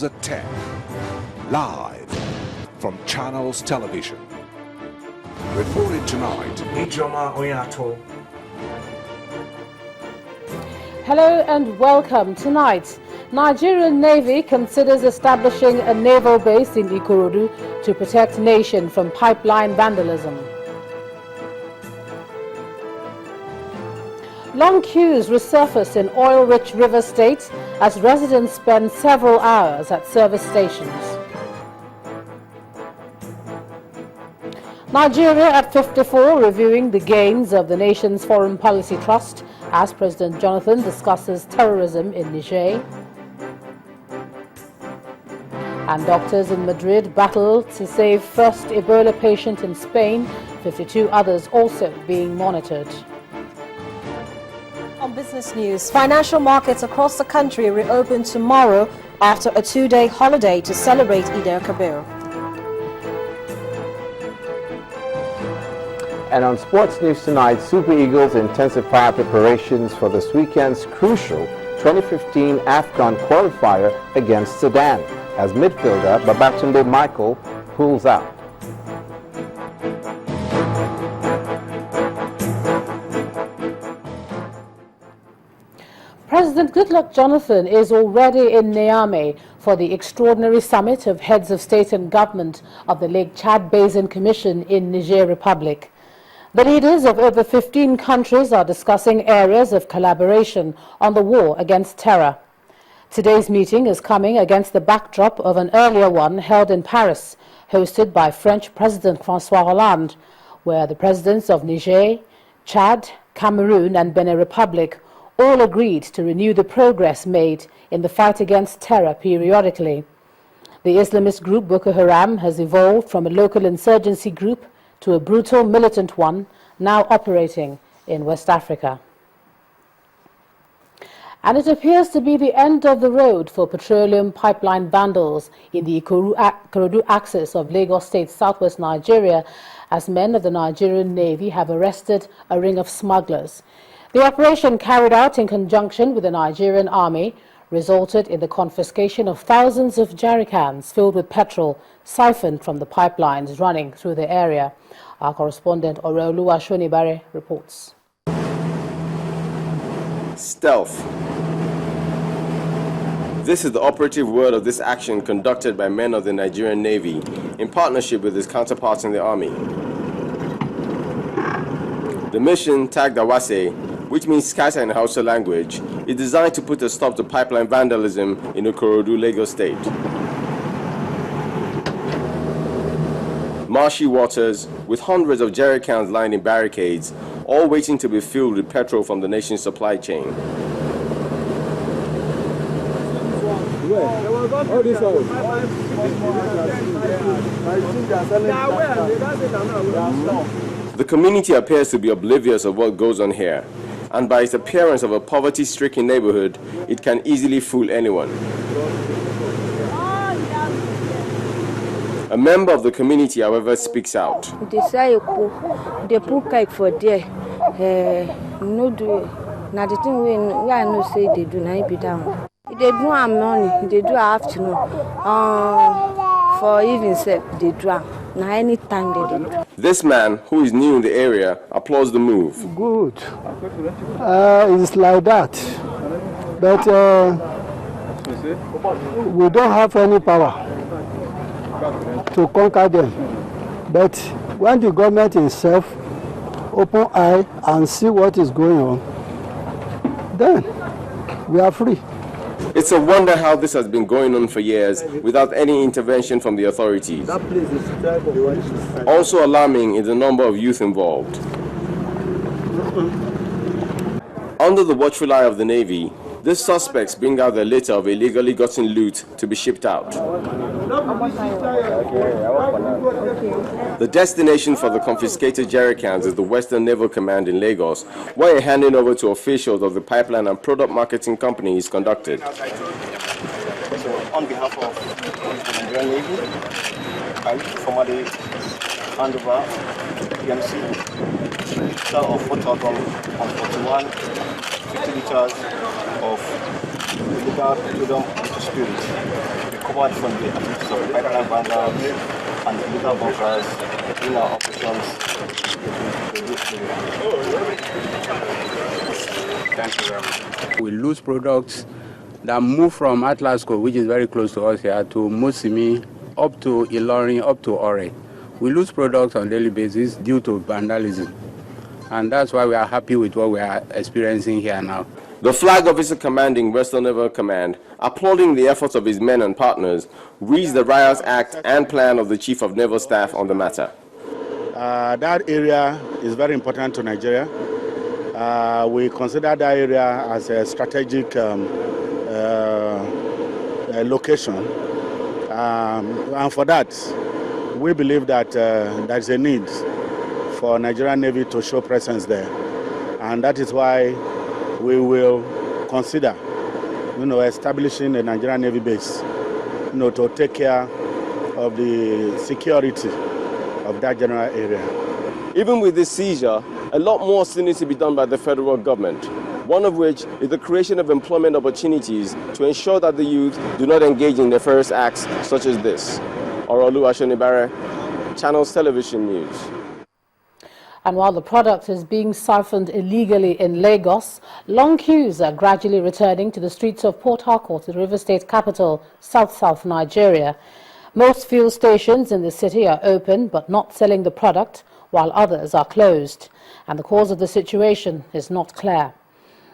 at 10, live from Channels Television. Reported tonight. Hello and welcome. Tonight, Nigerian Navy considers establishing a naval base in Ikorodu to protect nation from pipeline vandalism. Long queues resurface in oil-rich river states as residents spend several hours at service stations. Nigeria at 54 reviewing the gains of the nation's foreign policy trust as President Jonathan discusses terrorism in Niger. And doctors in Madrid battle to save first Ebola patient in Spain, 52 others also being monitored. On business news, financial markets across the country reopen tomorrow after a two-day holiday to celebrate Eid al-Kabir. And on sports news tonight, Super Eagles intensify preparations for this weekend's crucial 2015 AFCON qualifier against Sudan as midfielder Babatunde Michael pulls out. President Goodluck Jonathan is already in Niamey for the extraordinary summit of heads of state and government of the Lake Chad Basin Commission in Niger Republic. The leaders of over 15 countries are discussing areas of collaboration on the war against terror. Today's meeting is coming against the backdrop of an earlier one held in Paris, hosted by French President François Hollande, where the presidents of Niger, Chad, Cameroon and Benin Republic all agreed to renew the progress made in the fight against terror periodically. The Islamist group Boko Haram has evolved from a local insurgency group to a brutal militant one now operating in West Africa. And it appears to be the end of the road for petroleum pipeline vandals in the Ikorodu axis of Lagos State, southwest Nigeria, as men of the Nigerian Navy have arrested a ring of smugglers. The operation, carried out in conjunction with the Nigerian Army, resulted in the confiscation of thousands of jerrycans filled with petrol siphoned from the pipelines running through the area. Our correspondent Oreoluwa Shonibare reports. Stealth. This is the operative word of this action conducted by men of the Nigerian Navy in partnership with its counterparts in the Army. The mission, tagged Awase, which means scatter in Hausa language, is designed to put a stop to pipeline vandalism in Ikorodu, Lagos State. Marshy waters, with hundreds of jerrycans lined in barricades, all waiting to be filled with petrol from the nation's supply chain. The community appears to be oblivious of what goes on here, and by its appearance of a poverty-stricken neighborhood, it can easily fool anyone. A member of the community, however, speaks out. They say they put cake for there. No do. Now the thing we I know say they do not be down. They do our morning. They do our afternoon. For even set they do. Now anytime they do. This man, who is new in the area, applauds the move. Good. It's like that. But we don't have any power to conquer them. But when the government itself open eye and see what is going on, then we are free. It's a wonder how this has been going on for years without any intervention from the authorities. Also alarming is the number of youth involved. Under the watchful eye of the Navy, these suspects bring out their litter of illegally gotten loot to be shipped out. The destination for the confiscated jerrycans is the Western Naval Command in Lagos, where a handing over to officials of the pipeline and product marketing company is conducted. So on behalf of the Nigerian Navy, I formally hand over PMC total of 4,041 50 liters of illegal petroleum spirit, recovered from the activities of pipeline vandals and illegal bunkers in our operations. Thank you very much. We lose products that move from Atlasco, which is very close to us here, to Musimi, up to Ilorin, up to Ore. We lose products on a daily basis due to vandalism. And that's why we are happy with what we are experiencing here now. The flag officer commanding Western Naval Command, applauding the efforts of his men and partners, reads the Riot Act and plan of the Chief of Naval Staff on the matter. That area is very important to Nigeria. We consider that area as a strategic location. And for that, we believe that there is a need for Nigerian Navy to show presence there. And that is why we will consider, establishing a Nigerian Navy base, to take care of the security of that general area. Even with this seizure, a lot more still needs to be done by the federal government, one of which is the creation of employment opportunities to ensure that the youth do not engage in nefarious acts such as this. Orolu Ashonibare, Channels Television News. And while the product is being siphoned illegally in Lagos, long queues are gradually returning to the streets of Port Harcourt, the River State capital, South Nigeria. Most fuel stations in the city are open but not selling the product, while others are closed. And the cause of the situation is not clear.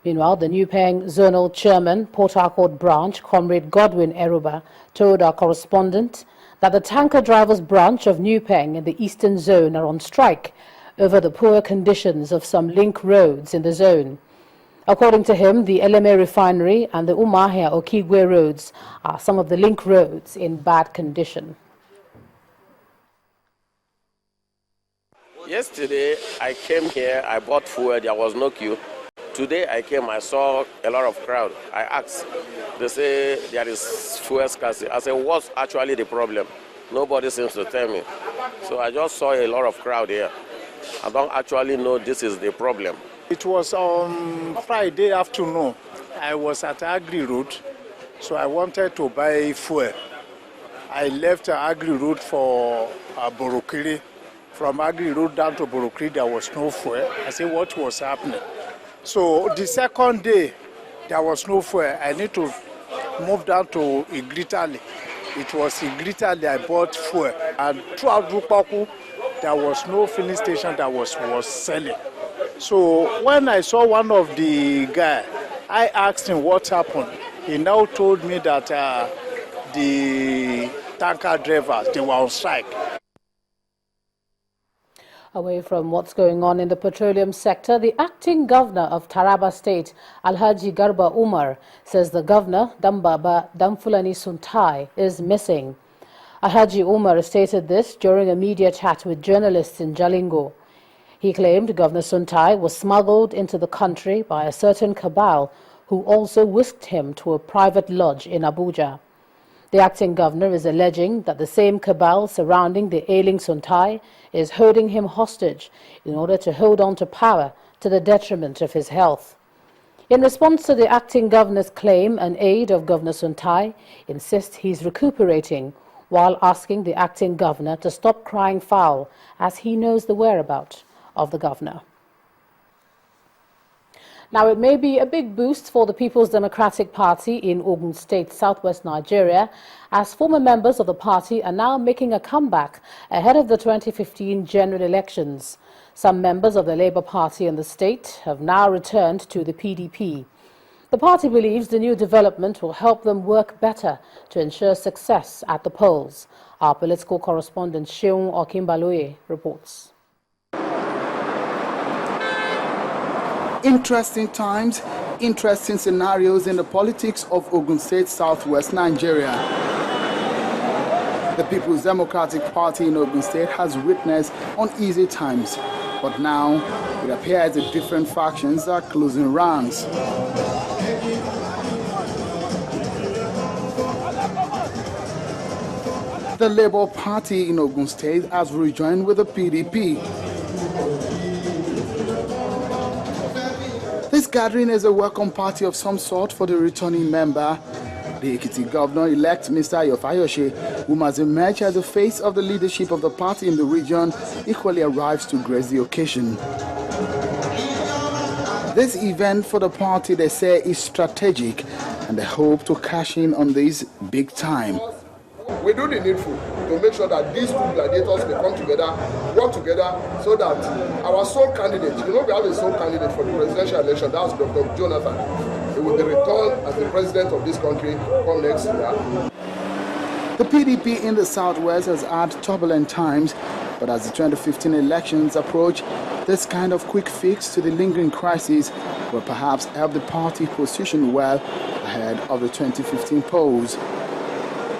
Meanwhile, the New Peng Zonal Chairman, Port Harcourt Branch, Comrade Godwin Eruba, told our correspondent that the tanker drivers branch of New Peng in the eastern zone are on strike over the poor conditions of some link roads in the zone. According to him, the LMA refinery and the Umahia Okigwe roads are some of the link roads in bad condition. Yesterday, I came here, I bought food, there was no queue. Today I came, I saw a lot of crowd. I asked, they say there is fuel scarcity. I said, what's actually the problem? Nobody seems to tell me. So I just saw a lot of crowd here. I don't actually know this is the problem. It was on Friday afternoon. I was at Agri Road, so I wanted to buy fuel. I left Agri Road for Borokiri. From Agri Road down to Borokiri, there was no fuel. I said, what was happening? So the second day, there was no fuel. I need to move down to Igritali. It was Igritali I bought fuel. And throughout Rupaku, there was no filling station that was selling. So when I saw one of the guys, I asked him what happened. He now told me that the tanker drivers, they were on strike. Away from what's going on in the petroleum sector, the acting governor of Taraba State, Alhaji Garba Umar, says the governor, Dambaba Damfulani Suntai, is missing. Alhaji Umar stated this during a media chat with journalists in Jalingo. He claimed Governor Suntai was smuggled into the country by a certain cabal who also whisked him to a private lodge in Abuja. The acting governor is alleging that the same cabal surrounding the ailing Suntai is holding him hostage in order to hold on to power to the detriment of his health. In response to the acting governor's claim, an aide of Governor Suntai insists he's recuperating while asking the acting governor to stop crying foul as he knows the whereabouts of the governor. Now, it may be a big boost for the People's Democratic Party in Ogun State, southwest Nigeria, as former members of the party are now making a comeback ahead of the 2015 general elections. Some members of the Labour Party in the state have now returned to the PDP. The party believes the new development will help them work better to ensure success at the polls. Our political correspondent Sheung Okimbaloye reports. Interesting times, interesting scenarios in the politics of Ogun State, southwest Nigeria. The People's Democratic Party in Ogun State has witnessed uneasy times, but now it appears the different factions are closing ranks. The Labour Party in Ogun State has rejoined with the PDP. This gathering is a welcome party of some sort for the returning member, The Ekiti governor-elect, Mr. Ayofayose, who must emerge as the face of the leadership of the party in the region, equally arrives to grace the occasion. This event for the party, they say, is strategic, and they hope to cash in on this big time. We do the needful to make sure that these two gladiators may come together, work together, so that our sole candidate, we have a sole candidate for the presidential election, that's Dr. Jonathan. He will be returned as the president of this country come next year. The PDP in the Southwest has had turbulent times, but as the 2015 elections approach, this kind of quick fix to the lingering crisis will perhaps help the party position well ahead of the 2015 polls.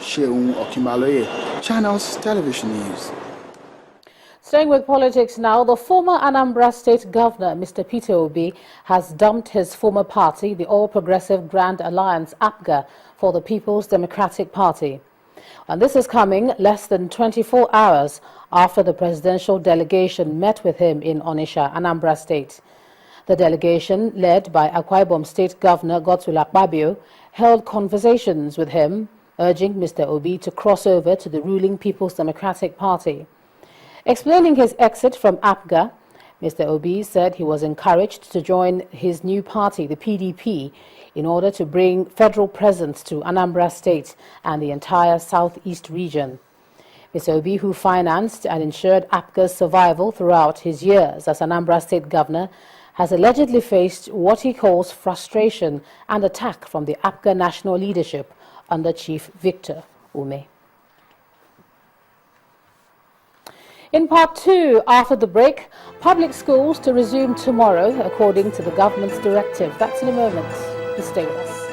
Sheung Okimaloye, Channels Television News. Staying with politics now, the former Anambra State Governor, Mr. Pt.1, has dumped his former party, the All Progressive Grand Alliance, APGA, for the People's Democratic Party. And this is coming less than 24 hours after the presidential delegation met with him in Onitsha, Anambra State. The delegation, led by Akwa Ibom State Governor Godswill Akpabio, held conversations with him, urging Mr. Obi to cross over to the ruling People's Democratic Party. Explaining his exit from APGA, Mr. Obi said he was encouraged to join his new party, the PDP, in order to bring federal presence to Anambra State and the entire southeast region. Mr. Obi, who financed and ensured APGA's survival throughout his years as Anambra State Governor, has allegedly faced what he calls frustration and attack from the APGA national leadership under Chief Victor Ume. In part 2, after the break, public schools to resume tomorrow according to the government's directive. That's in a moment. Please stay with us.